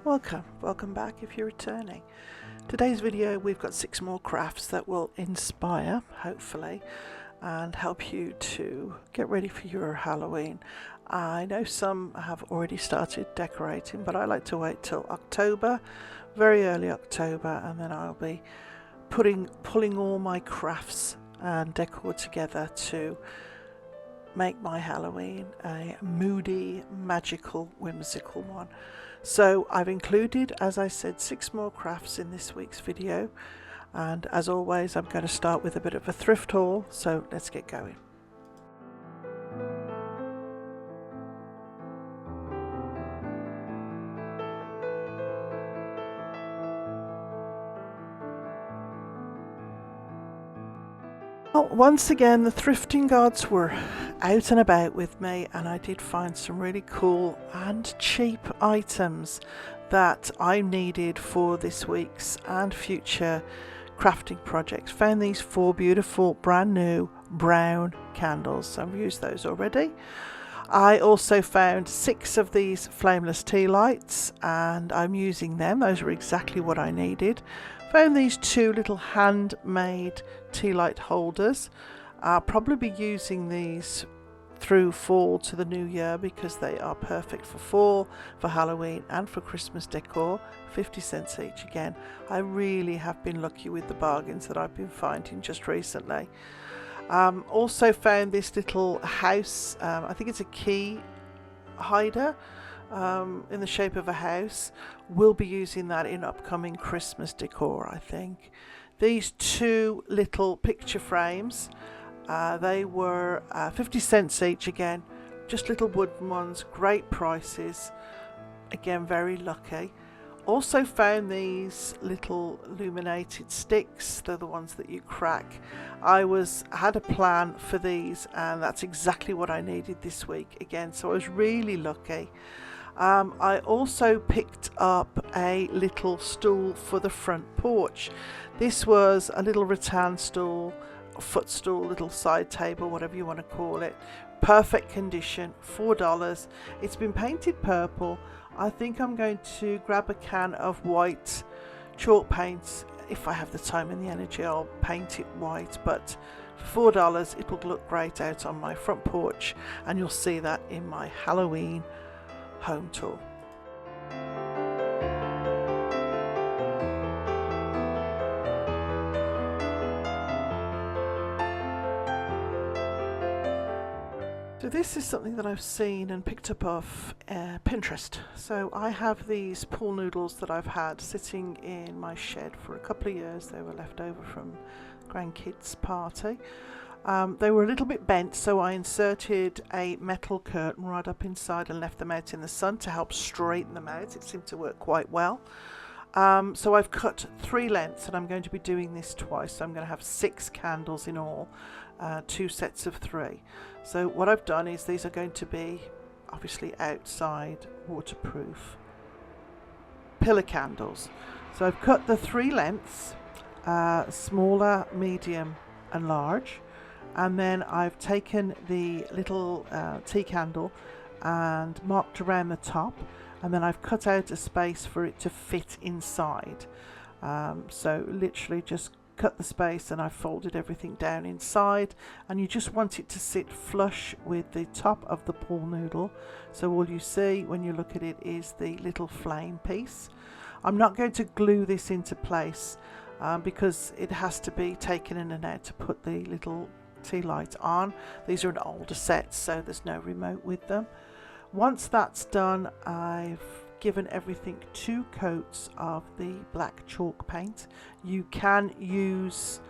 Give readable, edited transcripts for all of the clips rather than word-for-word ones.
Welcome back if you're returning. Today's video we've got 6 more crafts that will inspire, hopefully, and help you to get ready for your Halloween. I know some have already started decorating, but I like to wait till October, very early October, and then I'll be pulling all my crafts and decor together to make my Halloween a moody, magical, whimsical one. So I've included, as I said, 6 more crafts in this week's video, and as always I'm going to start with a bit of a thrift haul, so let's get going. Well, once again the thrifting gods were out and about with me, and I did find some really cool and cheap items that I needed for this week's and future crafting projects. Found these 4 beautiful brand new brown candles, so I've used those already. I also found 6 of these flameless tea lights and I'm using them. Those are exactly what I needed. Found these 2 little handmade tea light holders. I'll probably be using these through fall to the new year because they are perfect for fall, for Halloween and for Christmas decor. 50 cents each again. I really have been lucky with the bargains that I've been finding just recently. Also found this little house, I think it's a key hider in the shape of a house. We'll be using that in upcoming Christmas decor, I think. These 2 little picture frames, they were 50 cents each again, just little wooden ones, great prices, again very lucky. Also found these little illuminated sticks. They're the ones that you crack. I had a plan for these and that's exactly what I needed this week again, so I was really lucky. I also picked up a little stool for the front porch. This was a little rattan stool, a footstool, little side table, whatever you want to call it. Perfect condition, $4. It's been painted purple. I think I'm going to grab a can of white chalk paint. If I have the time and the energy, I'll paint it white, but for $4 it will look great out on my front porch, and you'll see that in my Halloween home tour. So this is something that I've seen and picked up off Pinterest. So I have these pool noodles that I've had sitting in my shed for a couple of years. They were left over from grandkids' party. They were a little bit bent, so I inserted a metal curtain right up inside and left them out in the sun to help straighten them out. It seemed to work quite well. So I've cut 3 lengths and I'm going to be doing this twice. So I'm going to have 6 candles in all, 2 sets of 3. So what I've done is these are going to be obviously outside waterproof pillar candles. So I've cut the 3 lengths, smaller, medium and large, and then I've taken the little tea candle and marked around the top, and then I've cut out a space for it to fit inside. So literally just cut the space and I folded everything down inside, and you just want it to sit flush with the top of the pool noodle, so all you see when you look at it is the little flame piece. I'm not going to glue this into place because it has to be taken in and out to put the little tea light on. These are an older set, so there's no remote with them. Once that's done, I've given everything 2 coats of the black chalk paint. You can use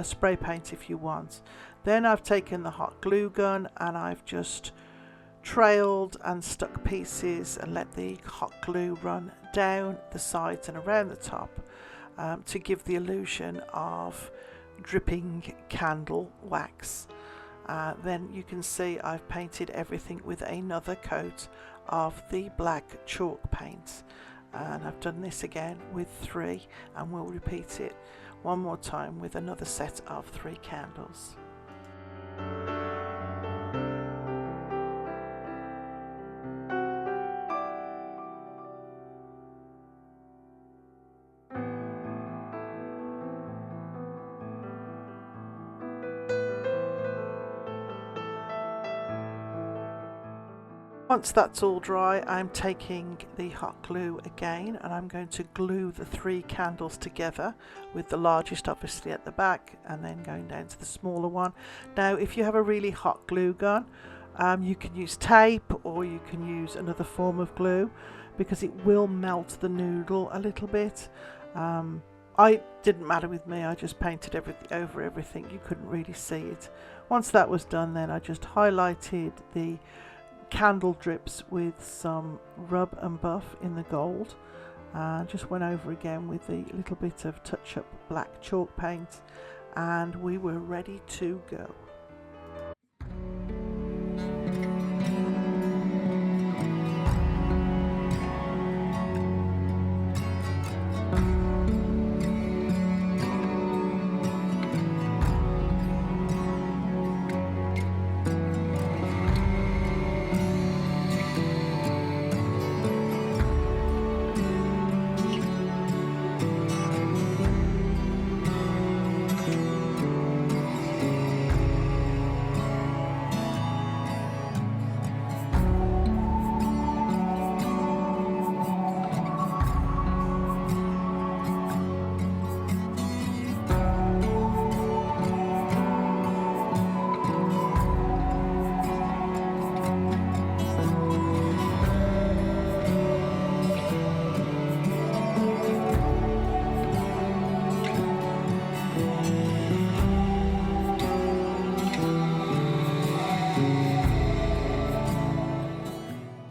spray paint if you want. Then I've taken the hot glue gun and I've just trailed and stuck pieces and let the hot glue run down the sides and around the top to give the illusion of dripping candle wax. Then you can see I've painted everything with another coat of the black chalk paint, and I've done this again with 3, and we'll repeat it one more time with another set of 3 candles. Once that's all dry, I'm taking the hot glue again and I'm going to glue the 3 candles together, with the largest obviously at the back and then going down to the smaller one. Now if you have a really hot glue gun, you can use tape or you can use another form of glue, because it will melt the noodle a little bit. I didn't matter with me, I just painted over everything, you couldn't really see it. Once that was done, then I just highlighted the candle drips with some rub and buff in the gold. Just went over again with a little bit of touch up black chalk paint, and we were ready to go.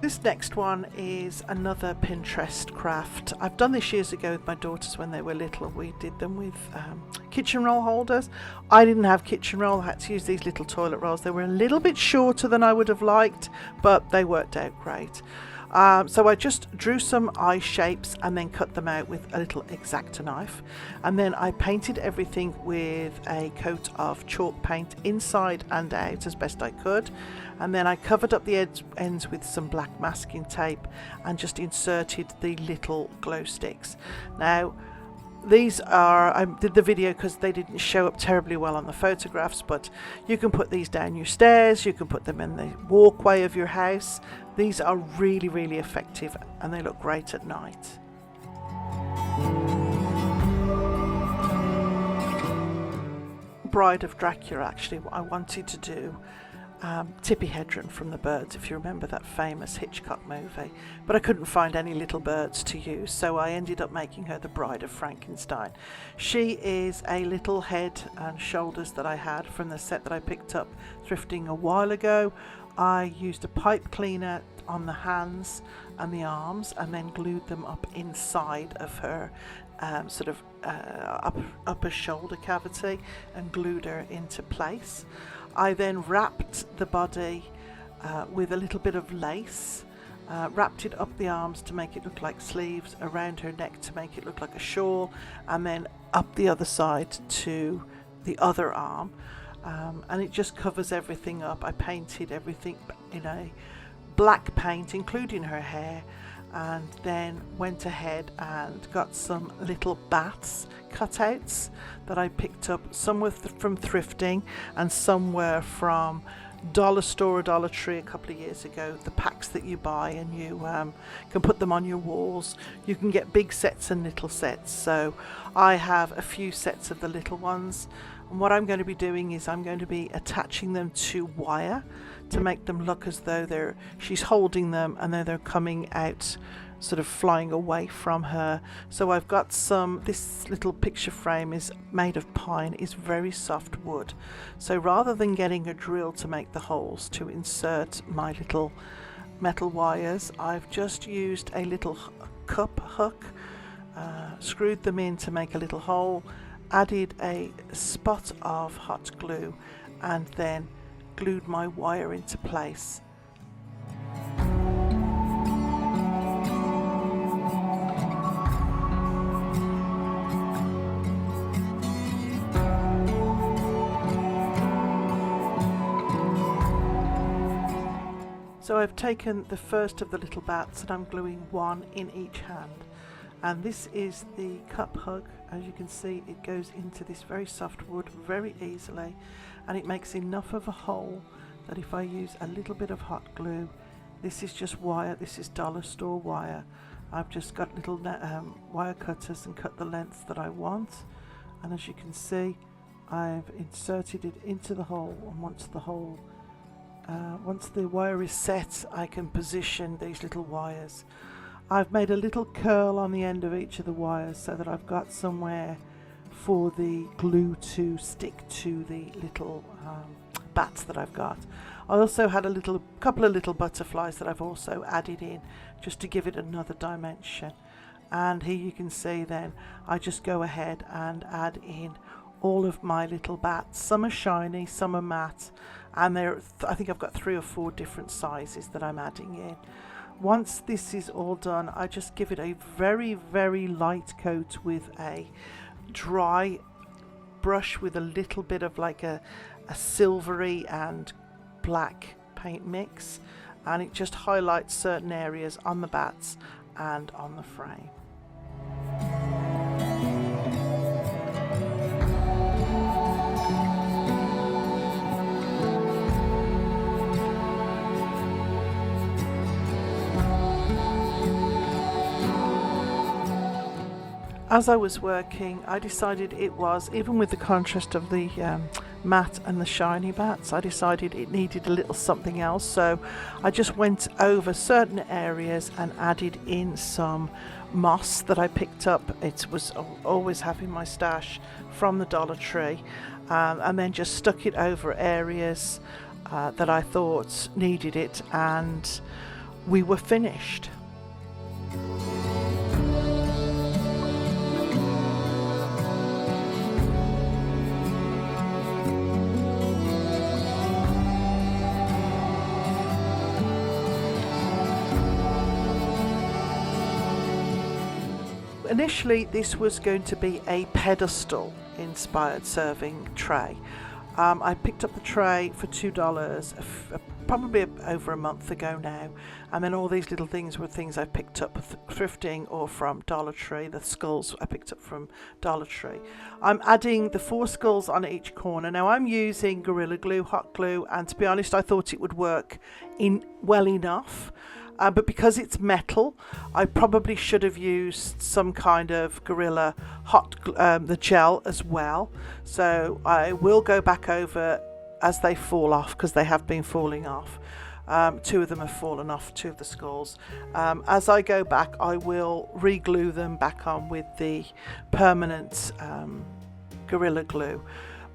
This next one is another Pinterest craft. I've done this years ago with my daughters when they were little. We did them with kitchen roll holders. I didn't have kitchen roll, I had to use these little toilet rolls. They were a little bit shorter than I would have liked, but they worked out great. So I just drew some eye shapes and then cut them out with a little X-Acto knife, and then I painted everything with a coat of chalk paint inside and out as best I could, and then I covered up the ends with some black masking tape and just inserted the little glow sticks. Now these are, I did the video because they didn't show up terribly well on the photographs, but you can put these down your stairs, you can put them in the walkway of your house. These are really, really effective and they look great at night. Bride of Dracula, actually, what I wanted to do, Tippi Hedren from The Birds, if you remember that famous Hitchcock movie, but I couldn't find any little birds to use, so I ended up making her the Bride of Frankenstein. She is a little head and shoulders that I had from the set that I picked up thrifting a while ago. I used a pipe cleaner on the hands and the arms and then glued them up inside of her upper shoulder cavity and glued her into place. I then wrapped the body with a little bit of lace, wrapped it up the arms to make it look like sleeves, around her neck to make it look like a shawl, and then up the other side to the other arm. And it just covers everything up. I painted everything in a black paint, including her hair, and then went ahead and got some little bats cutouts that I picked up. Some were from thrifting and some were from Dollar Store or Dollar Tree a couple of years ago. The packs that you buy and you can put them on your walls. You can get big sets and little sets. So I have a few sets of the little ones, and what I'm going to be doing is I'm going to be attaching them to wire to make them look as though she's holding them and then they're coming out, sort of flying away from her. So I've got this little picture frame is made of pine, is very soft wood. So rather than getting a drill to make the holes to insert my little metal wires, I've just used a little cup hook, screwed them in to make a little hole, added a spot of hot glue, and then glued my wire into place. So I've taken the first of the little bats and I'm gluing one in each hand. And this is the cup hook. As you can see, it goes into this very soft wood very easily, and it makes enough of a hole that if I use a little bit of hot glue, This is just wire. This is dollar store wire. I've just got little wire cutters and cut the length that I want, and as you can see, I've inserted it into the hole, and once the wire is set, I can position these little wires. I've made a little curl on the end of each of the wires so that I've got somewhere for the glue to stick to the little bats that I've got. I also had a couple of little butterflies that I've also added in just to give it another dimension. And here you can see then I just go ahead and add in all of my little bats. Some are shiny, some are matte, and I think I've got 3 or 4 different sizes that I'm adding in. Once this is all done, I just give it a very, very light coat with a dry brush with a little bit of like a silvery and black paint mix, and it just highlights certain areas on the bats and on the frame. As I was working, I decided it was, even with the contrast of the matte and the shiny bats, I decided it needed a little something else. So I just went over certain areas and added in some moss that I picked up. It was always having my stash from the Dollar Tree, and then just stuck it over areas that I thought needed it, and we were finished. Initially, this was going to be a pedestal inspired serving tray. I picked up the tray for $2 probably over a month ago now, and then all these little things were things I picked up thrifting or from Dollar Tree. The skulls I picked up from Dollar Tree. I'm adding the 4 skulls on each corner. Now I'm using Gorilla Glue, hot glue, and to be honest, I thought it would work well enough. But because it's metal, I probably should have used some kind of Gorilla the gel as well. So I will go back over as they fall off, because they have been falling off. 2 of them have fallen off, 2 of the skulls. As I go back, I will re-glue them back on with the permanent Gorilla Glue.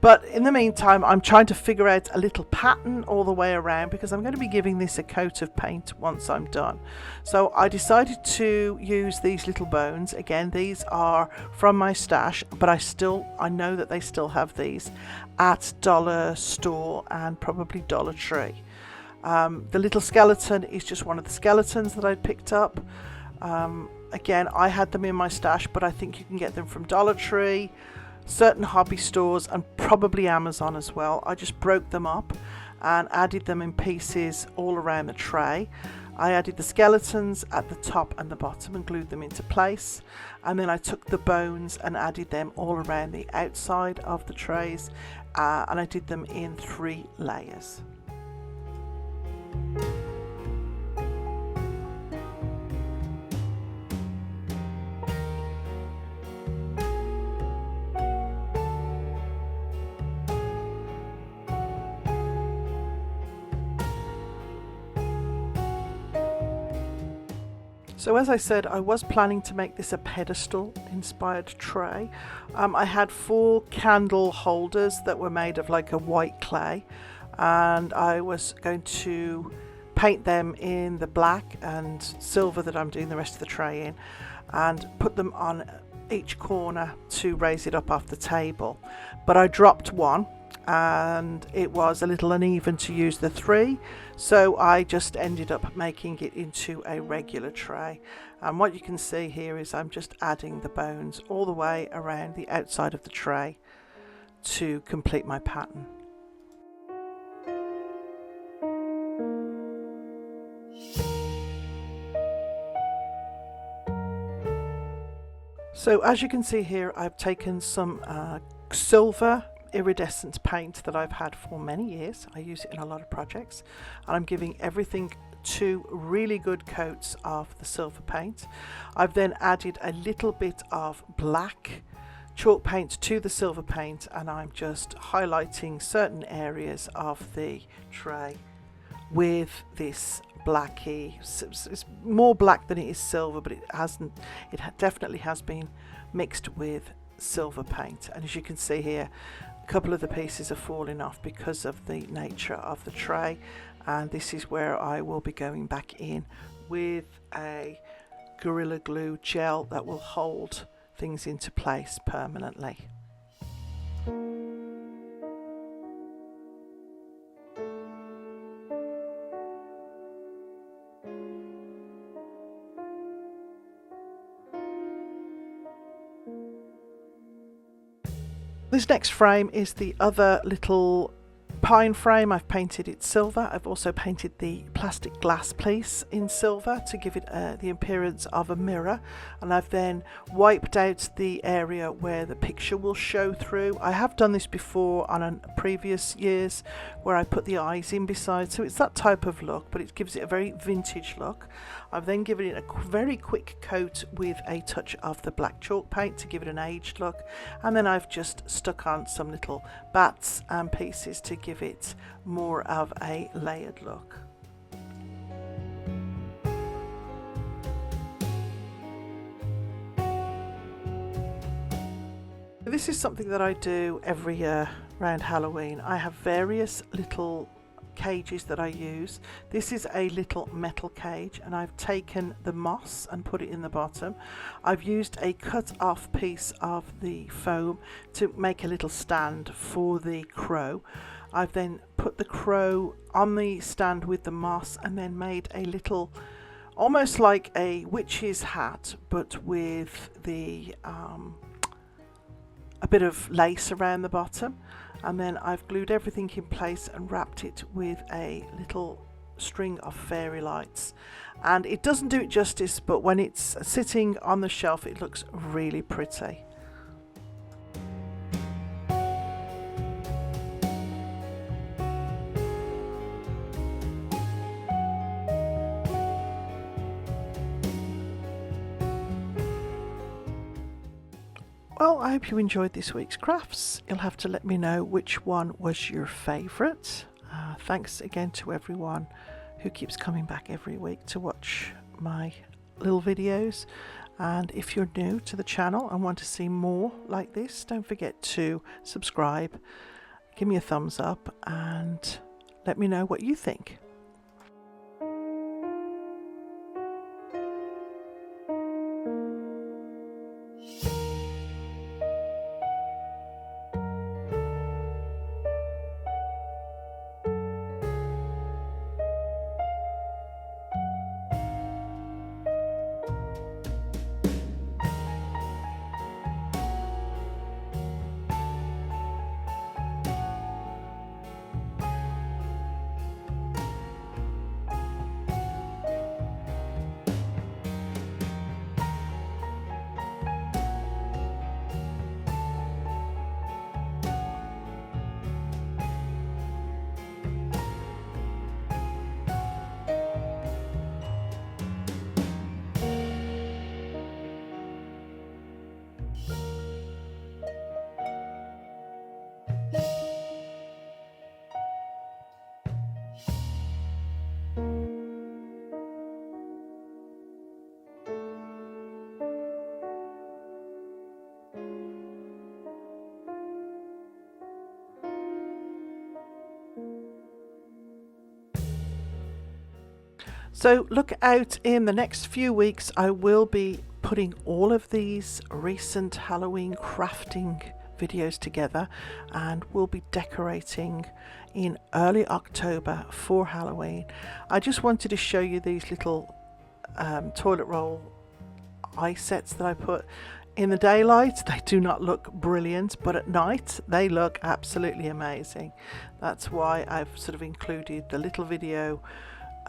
But in the meantime, I'm trying to figure out a little pattern all the way around, because I'm going to be giving this a coat of paint once I'm done. So I decided to use these little bones. Again, these are from my stash, but I know that they still have these at Dollar Store and probably Dollar Tree. The little skeleton is just one of the skeletons that I picked up. Again, I had them in my stash, but I think you can get them from Dollar Tree, certain hobby stores, and probably Amazon as well. I just broke them up and added them in pieces all around the tray. I added the skeletons at the top and the bottom and glued them into place, and then I took the bones and added them all around the outside of the trays, and I did them in 3 layers. So as I said, I was planning to make this a pedestal inspired tray. I had 4 candle holders that were made of like a white clay, and I was going to paint them in the black and silver that I'm doing the rest of the tray in, and put them on each corner to raise it up off the table. But I dropped one, and it was a little uneven to use the 3, so I just ended up making it into a regular tray. And what you can see here is I'm just adding the bones all the way around the outside of the tray to complete my pattern. So as you can see here, I've taken some silver iridescent paint that I've had for many years. I use it in a lot of projects, and I'm giving everything put 2 really good coats of the silver paint. I've then added a little bit of black chalk paint to the silver paint, and I'm just highlighting certain areas of the tray with this blacky. It's more black than it is silver, but it definitely has been mixed with silver paint. And as you can see here, a couple of the pieces are falling off because of the nature of the tray, and this is where I will be going back in with a Gorilla Glue gel that will hold things into place permanently. This next frame is the other little pine frame. I've painted it silver. I've also painted the plastic glass piece in silver to give it the appearance of a mirror, and I've then wiped out the area where the picture will show through. I have done this before on previous years where I put the eyes in beside, so it's that type of look, but it gives it a very vintage look. I've then given it a very quick coat with a touch of the black chalk paint to give it an aged look, and then I've just stuck on some little bats and pieces to give it more of a layered look. This is something that I do every year around Halloween. I have various little cages that I use. This is a little metal cage, and I've taken the moss and put it in the bottom. I've used a cut off piece of the foam to make a little stand for the crow. I've then put the crow on the stand with the moss and then made a little, almost like a witch's hat, but with the a bit of lace around the bottom, and then I've glued everything in place and wrapped it with a little string of fairy lights. And it doesn't do it justice, but when it's sitting on the shelf it looks really pretty. Well, I hope you enjoyed this week's crafts. You'll have to let me know which one was your favourite. Thanks again to everyone who keeps coming back every week to watch my little videos. And if you're new to the channel and want to see more like this, don't forget to subscribe, give me a thumbs up, and let me know what you think. So look out, in the next few weeks I will be putting all of these recent Halloween crafting videos together, and we'll be decorating in early October for Halloween. I just wanted to show you these little toilet roll eye sets that I put. In the daylight they do not look brilliant, but at night they look absolutely amazing. That's why I've sort of included the little video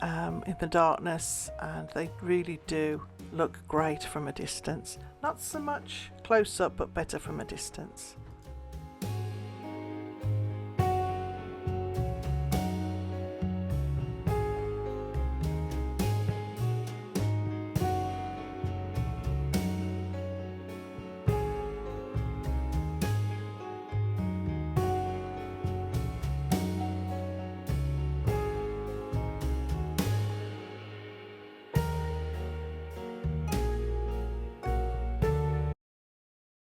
in the darkness, and they really do look great from a distance. Not so much close up, but better from a distance.